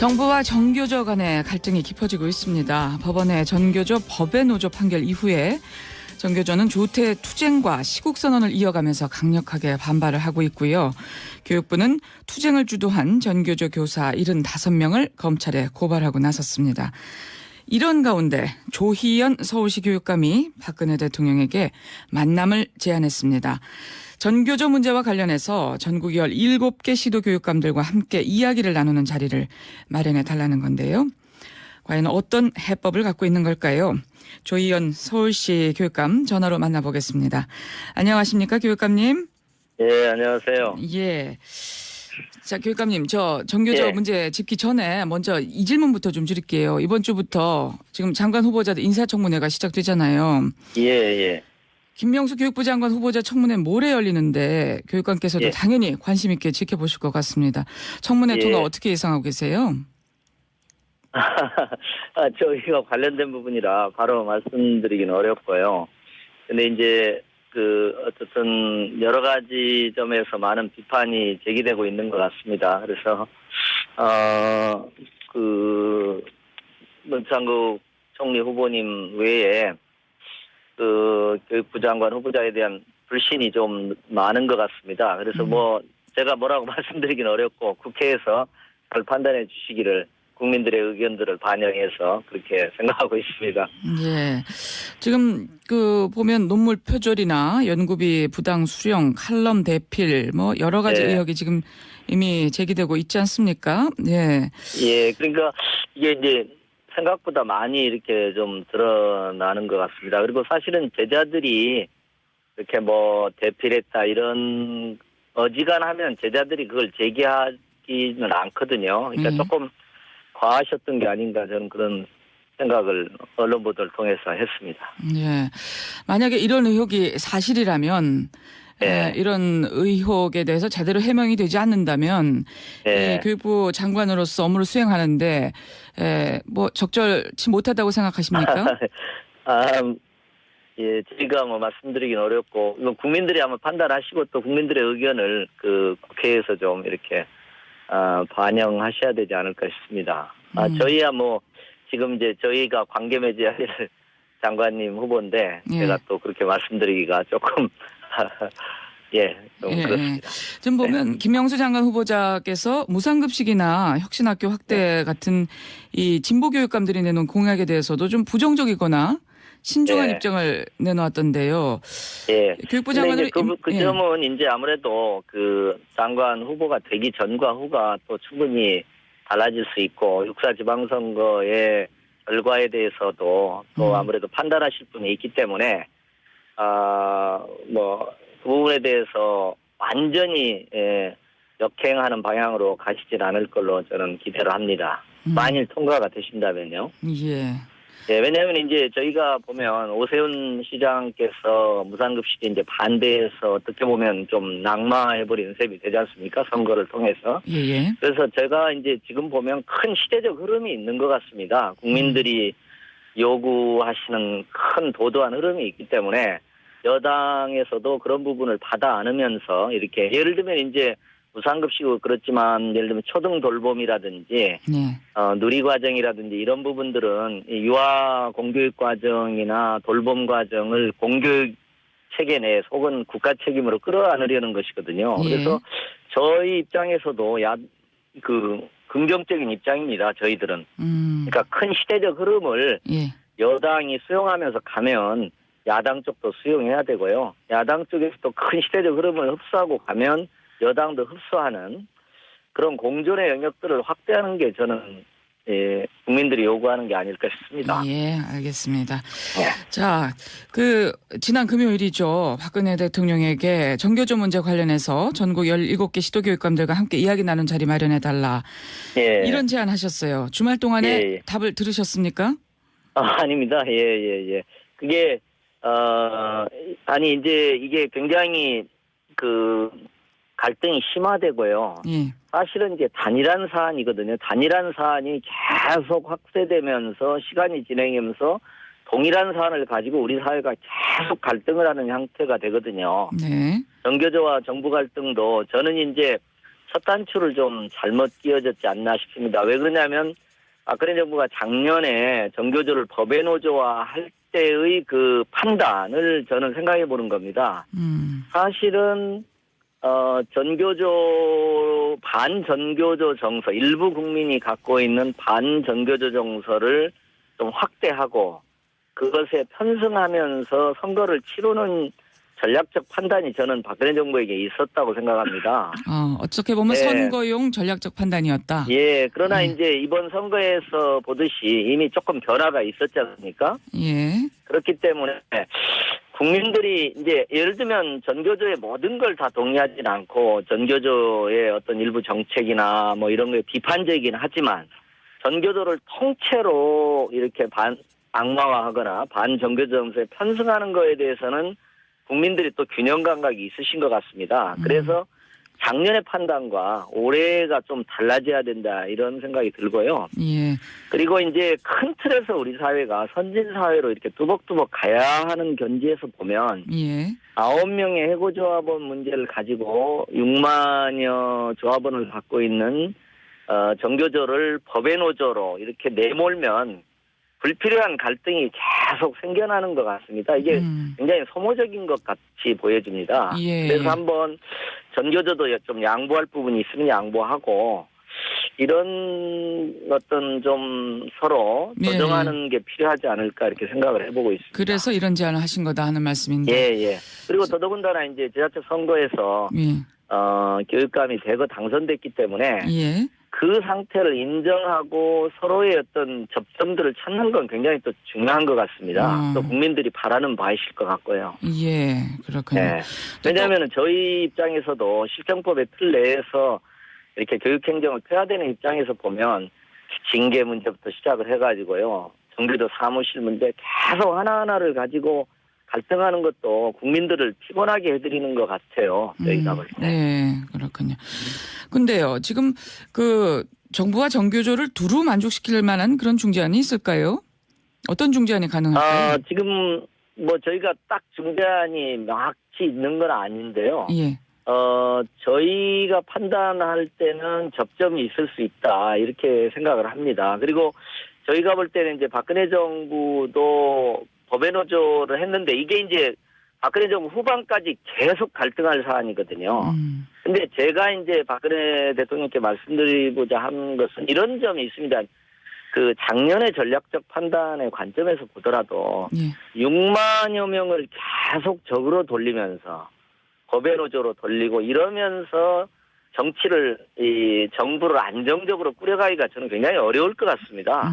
정부와 전교조 간의 갈등이 깊어지고 있습니다. 법원의 전교조 법외 노조 판결 이후에 전교조는 조태 투쟁과 시국선언을 이어가면서 강력하게 반발을 하고 있고요. 교육부는 투쟁을 주도한 전교조 교사 75명을 검찰에 고발하고 나섰습니다. 이런 가운데 조희연 서울시 교육감이 박근혜 대통령에게 만남을 제안했습니다. 전교조 문제와 관련해서 전국 17개 시도교육감들과 함께 이야기를 나누는 자리를 마련해 달라는 건데요. 과연 어떤 해법을 갖고 있는 걸까요? 조희연 서울시 교육감 전화로 만나보겠습니다. 안녕하십니까, 교육감님? 예, 안녕하세요. 예. 자, 교육감님, 저 전교조 문제 짚기 전에 먼저 이 질문부터 좀 드릴게요. 이번 주부터 지금 장관 후보자들 인사청문회가 시작되잖아요. 예. 김명수 교육부 장관 후보자 청문회 모레 열리는데 교육감께서도 당연히 관심 있게 지켜보실 것 같습니다. 청문회 통과 어떻게 예상하고 계세요? 저희가 관련된 부분이라 바로 말씀드리기는 어렵고요. 근데 이제 어쨌든 여러 가지 점에서 많은 비판이 제기되고 있는 것 같습니다. 그래서 문창국 총리 후보님 외에 교육부 장관 후보자에 대한 불신이 좀 많은 것 같습니다. 그래서 제가 뭐라고 말씀드리기는 어렵고 국회에서 잘 판단해 주시기를 국민들의 의견들을 반영해서 그렇게 생각하고 있습니다. 예. 지금 보면 논문 표절이나 연구비 부당 수령, 칼럼 대필 여러 가지 의혹이 지금 이미 제기되고 있지 않습니까? 예. 예. 그러니까 이게 이제 생각보다 많이 이렇게 좀 드러나는 것 같습니다. 그리고 사실은 제자들이 이렇게 대필했다 이런 어지간하면 제자들이 그걸 제기하지는 않거든요. 그러니까 조금 과하셨던 게 아닌가 저는 그런 생각을 언론 보도를 통해서 했습니다. 예. 만약에 이런 의혹이 사실이라면 이런 의혹에 대해서 제대로 해명이 되지 않는다면 교육부 장관으로서 업무를 수행하는데 적절치 못하다고 생각하십니까? 예, 제가 말씀드리긴 어렵고 이건 국민들이 한번 판단하시고 또 국민들의 의견을 국회에서 좀 이렇게 반영하셔야 되지 않을까 싶습니다. 저희야 지금 이제 저희가 관계 맺어야 될 장관님 후보인데 제가 또 그렇게 말씀드리기가 조금 좀 그렇습니다. 지금 보면 김명수 장관 후보자께서 무상급식이나 혁신학교 확대 같은 이 진보 교육감들이 내놓은 공약에 대해서도 좀 부정적이거나 신중한 입장을 내놓았던데요. 교육부 장관으로 그 점은 이제 아무래도 장관 후보가 되기 전과 후가 또 충분히 달라질 수 있고 육사지방선거의 결과에 대해서도 또 아무래도 판단하실 분이 있기 때문에 그 부분에 대해서 완전히 역행하는 방향으로 가시진 않을 걸로 저는 기대를 합니다. 만일 통과가 되신다면요. 왜냐하면 이제 저희가 보면 오세훈 시장께서 무상급식에 이제 반대해서 어떻게 보면 좀 낙마해버리는 셈이 되지 않습니까? 선거를 통해서. 그래서 제가 이제 지금 보면 큰 시대적 흐름이 있는 것 같습니다. 국민들이 요구하시는 큰 도도한 흐름이 있기 때문에 여당에서도 그런 부분을 받아 안으면서 이렇게 예를 들면 이제 무상급식은 그렇지만 예를 들면 초등 돌봄이라든지 누리과정이라든지 이런 부분들은 유아 공교육 과정이나 돌봄 과정을 공교육 체계 내 혹은 국가 책임으로 끌어안으려는 것이거든요. 그래서 저희 입장에서도 긍정적인 입장입니다. 저희들은. 그러니까 큰 시대적 흐름을 여당이 수용하면서 가면 야당 쪽도 수용해야 되고요. 야당 쪽에서도 큰 시대적 흐름을 흡수하고 가면 여당도 흡수하는 그런 공존의 영역들을 확대하는 게 저는 국민들이 요구하는 게 아닐까 싶습니다. 알겠습니다. 자, 지난 금요일이죠. 박근혜 대통령에게 전교조 문제 관련해서 전국 17개 시도교육감들과 함께 이야기 나눈 자리 마련해달라. 이런 제안 하셨어요. 주말 동안에 답을 들으셨습니까? 아닙니다. 그게 이제 이게 굉장히 갈등이 심화되고요. 사실은 이제 단일한 사안이거든요. 단일한 사안이 계속 확대되면서 시간이 진행하면서 동일한 사안을 가지고 우리 사회가 계속 갈등을 하는 형태가 되거든요. 전교조와 정부 갈등도 저는 이제 첫 단추를 좀 잘못 끼워졌지 않나 싶습니다. 왜 그러냐면 박근혜 정부가 작년에 전교조를 법의 노조화할 때의 그 판단을 저는 생각해 보는 겁니다. 사실은 전교조 반전교조 정서, 일부 국민이 갖고 있는 반전교조 정서를 좀 확대하고 그것에 편승하면서 선거를 치르는 전략적 판단이 저는 박근혜 정부에게 있었다고 생각합니다. 어떻게 보면 네. 선거용 전략적 판단이었다. 예, 그러나 이제 이번 선거에서 보듯이 이미 조금 변화가 있었지 않습니까? 예. 그렇기 때문에 국민들이 이제 예를 들면 전교조의 모든 걸 다 동의하지는 않고 전교조의 어떤 일부 정책이나 뭐 이런 게 비판적이긴 하지만 전교조를 통째로 이렇게 악마화하거나 반전교조 정서에 편승하는 거에 대해서는 국민들이 또 균형 감각이 있으신 것 같습니다. 그래서 작년의 판단과 올해가 좀 달라져야 된다 이런 생각이 들고요. 예. 그리고 이제 큰 틀에서 우리 사회가 선진 사회로 이렇게 뚜벅뚜벅 가야 하는 견지에서 보면 예. 9명의 해고조합원 문제를 가지고 6만여 조합원을 갖고 있는 전교조를 법의 노조로 이렇게 내몰면 불필요한 갈등이 계속 생겨나는 것 같습니다. 이게 굉장히 소모적인 것 같이 보여집니다. 예. 그래서 한번 전교조도 좀 양보할 부분이 있으면 양보하고 이런 어떤 좀 서로 조정하는 게 필요하지 않을까 이렇게 생각을 해보고 있습니다. 그래서 이런 제안을 하신 거다 하는 말씀인데. 예. 그리고 더더군다나 이제 지자체 선거에서 교육감이 대거 당선됐기 때문에 예. 그 상태를 인정하고 서로의 어떤 접점들을 찾는 건 굉장히 또 중요한 것 같습니다. 또 국민들이 바라는 바이실 것 같고요. 예, 그렇군요. 네. 왜냐하면 저희 입장에서도 실정법의 틀 내에서 이렇게 교육행정을 폐하되는 입장에서 보면 징계 문제부터 시작을 해가지고요. 정규조 사무실 문제 계속 하나하나를 가지고 갈등하는 것도 국민들을 피곤하게 해드리는 것 같아요. 저희가 볼 때. 네, 그렇군요. 근데요, 지금 그 정부와 전교조를 두루 만족시킬 만한 그런 중재안이 있을까요? 어떤 중재안이 가능할까요? 지금 뭐 저희가 딱 중재안이 명확히 있는 건 아닌데요. 예. 저희가 판단할 때는 접점이 있을 수 있다 이렇게 생각을 합니다. 그리고 저희가 볼 때는 이제 박근혜 정부도 법의 노조를 했는데 이게 이제 박근혜 정부 후반까지 계속 갈등할 사안이거든요. 근데 제가 이제 박근혜 대통령께 말씀드리고자 한 것은 이런 점이 있습니다. 그 작년의 전략적 판단의 관점에서 보더라도 6만여 명을 계속 적으로 돌리면서 법의 노조로 돌리고 이러면서 정치를 이 정부를 안정적으로 꾸려가기가 저는 굉장히 어려울 것 같습니다.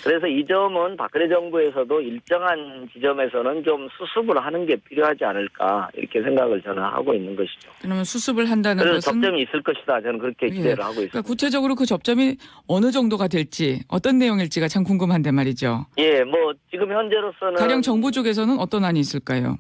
그래서 이 점은 박근혜 정부에서도 일정한 지점에서는 좀 수습을 하는 게 필요하지 않을까 이렇게 생각을 저는 하고 있는 것이죠. 그러면 수습을 한다는 그래서 것은 접점이 있을 것이다. 저는 그렇게 기대를 하고 있습니다. 그러니까 구체적으로 그 접점이 어느 정도가 될지 어떤 내용일지가 참 궁금한데 말이죠. 예, 뭐 지금 현재로서는 가령 정부 쪽에서는 어떤 안이 있을까요?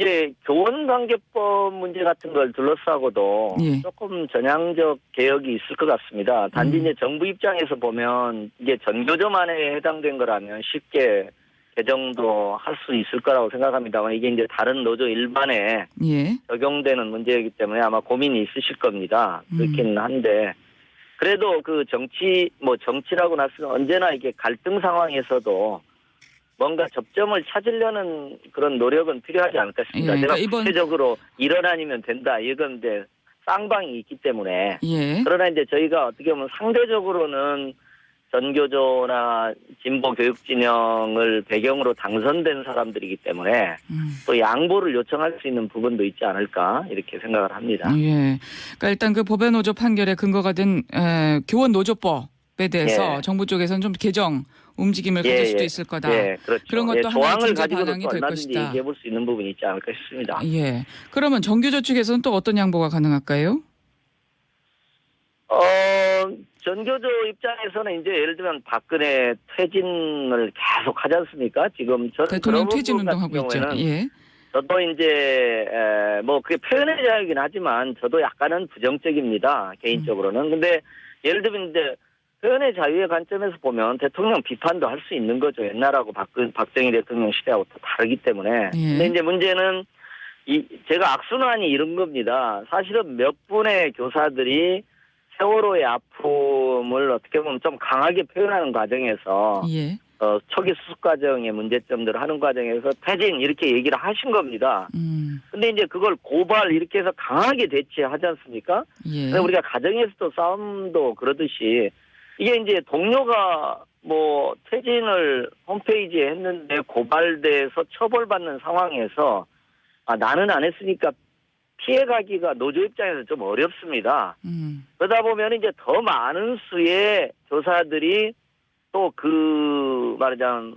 이제 교원관계법 문제 같은 걸 둘러싸고도 조금 전향적 개혁이 있을 것 같습니다. 단지 이제 정부 입장에서 보면 이게 전교조만에 해당된 거라면 쉽게 개정도 할 수 있을 거라고 생각합니다만 이게 이제 다른 노조 일반에 적용되는 문제이기 때문에 아마 고민이 있으실 겁니다. 그렇긴 한데 그래도 그 정치라고 나서는 언제나 이게 갈등 상황에서도 뭔가 접점을 찾으려는 그런 노력은 필요하지 않을까 싶습니다. 제가 구체적으로 이런 아니면 된다 이건 이제 쌍방이 있기 때문에 그러나 이제 저희가 어떻게 보면 상대적으로는 전교조나 진보 교육 진영을 배경으로 당선된 사람들이기 때문에 또 양보를 요청할 수 있는 부분도 있지 않을까 이렇게 생각을 합니다. 예. 그러니까 일단 그 법의 노조 판결에 근거가 된 교원 노조법에 대해서 정부 쪽에서는 좀 개정 움직임을 가질 수도 있을 거다. 그렇죠. 그런 것도 하나의 조항을 중재 가지고도 반항이 될 얼마든지 것이다. 얘기해볼 수 있는 부분이 있지 않을까 싶습니다. 그러면 전교조 측에서는 또 어떤 양보가 가능할까요? 전교조 입장에서는 이제 예를 들면 박근혜 퇴진을 계속 하지 않습니까? 지금 저는 대통령 퇴진 운동하고 있죠. 저도 이제 뭐 그게 표현의 자유이긴 하지만 저도 약간은 부정적입니다. 개인적으로는. 근데 예를 들면 이제 표현의 자유의 관점에서 보면 대통령 비판도 할 수 있는 거죠. 옛날하고 박정희 대통령 시대하고 또 다르기 때문에. 근데 이제 문제는 제가 악순환이 이런 겁니다. 사실은 몇 분의 교사들이 세월호의 아픔을 어떻게 보면 좀 강하게 표현하는 과정에서 예. 초기 수습 과정의 문제점들을 하는 과정에서 퇴진 이렇게 얘기를 하신 겁니다. 근데 이제 그걸 고발 이렇게 해서 강하게 대치하지 않습니까? 예. 근데 우리가 가정에서도 싸움도 그러듯이 이게 이제 동료가 뭐 퇴진을 홈페이지에 했는데 고발돼서 처벌받는 상황에서 나는 안 했으니까 피해가기가 노조 입장에서 좀 어렵습니다. 그러다 보면 이제 더 많은 수의 교사들이 또 말하자면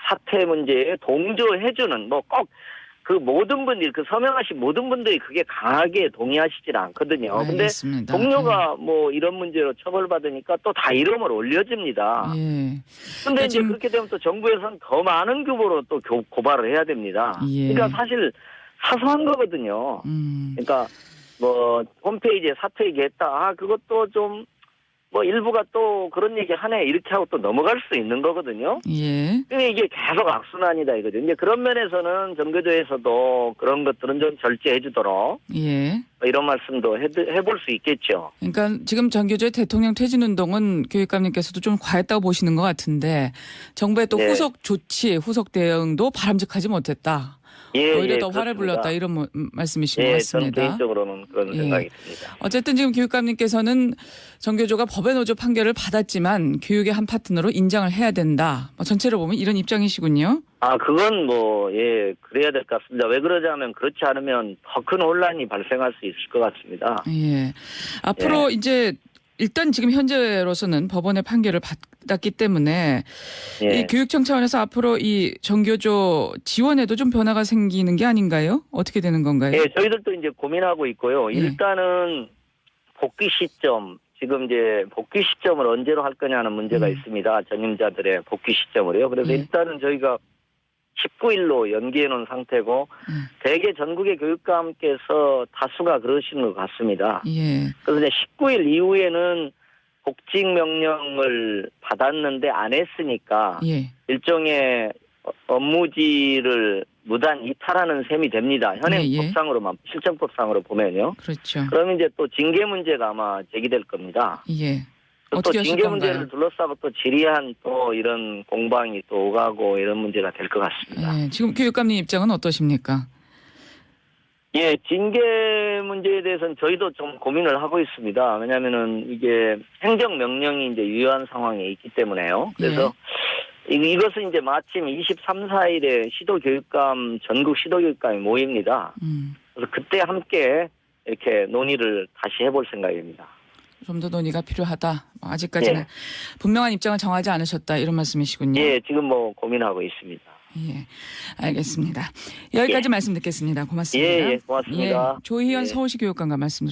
사태 문제에 동조해주는 뭐 꼭 그 모든 분들이 서명하신 모든 분들이 그게 강하게 동의하시질 않거든요. 근데 알겠습니다. 동료가 뭐 이런 문제로 처벌받으니까 또 다 이름을 올려줍니다. 예. 근데 이제 그렇게 되면 또 정부에서는 더 많은 규모로 또 고발을 해야 됩니다. 예. 그러니까 사실 사소한 거거든요. 그러니까 뭐 홈페이지에 사퇴 얘기했다. 그것도 좀 뭐 일부가 또 그런 얘기 하네 이렇게 하고 또 넘어갈 수 있는 거거든요. 예. 근데 이게 계속 악순환이다 이거죠. 이제 그런 면에서는 전교조에서도 그런 것들은 좀 절제해 주도록 예. 뭐 이런 말씀도 해볼 수 있겠죠. 그러니까 지금 전교조의 대통령 퇴진 운동은 교육감님께서도 좀 과했다고 보시는 것 같은데 정부의 또 네. 후속 조치, 후속 대응도 바람직하지 못했다. 오히려 더 화를 불렀다 이런 말씀이신 것 같습니다. 저는 개인적으로는 그런 생각이 듭니다. 어쨌든 지금 교육감님께서는 전교조가 법의 노조 판결을 받았지만 교육의 한 파트너로 인정을 해야 된다. 전체로 보면 이런 입장이시군요. 그건 그래야 될 것 같습니다. 왜 그러자면 그렇지 않으면 더 큰 혼란이 발생할 수 있을 것 같습니다. 예. 앞으로 이제 일단 지금 현재로서는 법원의 판결을 받았기 때문에 이 교육청 차원에서 앞으로 이 전교조 지원에도 좀 변화가 생기는 게 아닌가요? 어떻게 되는 건가요? 예, 저희들도 이제 고민하고 있고요. 일단은 복귀 시점, 지금 이제 복귀 시점을 언제로 할 거냐는 문제가 있습니다. 전임자들의 복귀 시점을요. 그래서 일단은 저희가 19일로 연기해 놓은 상태고 대개 전국의 교육감께서 다수가 그러시는 것 같습니다. 예. 그래서 이제 19일 이후에는 복직 명령을 받았는데 안 했으니까 일종의 업무지를 무단 이탈하는 셈이 됩니다. 현행법상으로만 실정법상으로 보면요. 그렇죠. 그러면 이제 또 징계 문제가 아마 제기될 겁니다. 예. 또 어떻게 하실 징계 건가요? 문제를 둘러싸고 또 지리한 또 이런 공방이 또 오가고 이런 문제가 될 것 같습니다. 예. 지금 교육감님 입장은 어떠십니까? 예, 징계 문제에 대해서는 저희도 좀 고민을 하고 있습니다. 왜냐하면은 이게 행정명령이 이제 유효한 상황에 있기 때문에요. 그래서 이것은 이제 마침 23, 4일에 시도교육감, 전국 시도교육감이 모입니다. 그래서 그때 함께 이렇게 논의를 다시 해볼 생각입니다. 좀 더 논의가 필요하다. 아직까지는 분명한 입장을 정하지 않으셨다. 이런 말씀이시군요. 예, 지금 뭐 고민하고 있습니다. 예, 알겠습니다. 여기까지 말씀 듣겠습니다. 고맙습니다. 예, 고맙습니다. 조희연 서울시 교육감과 말씀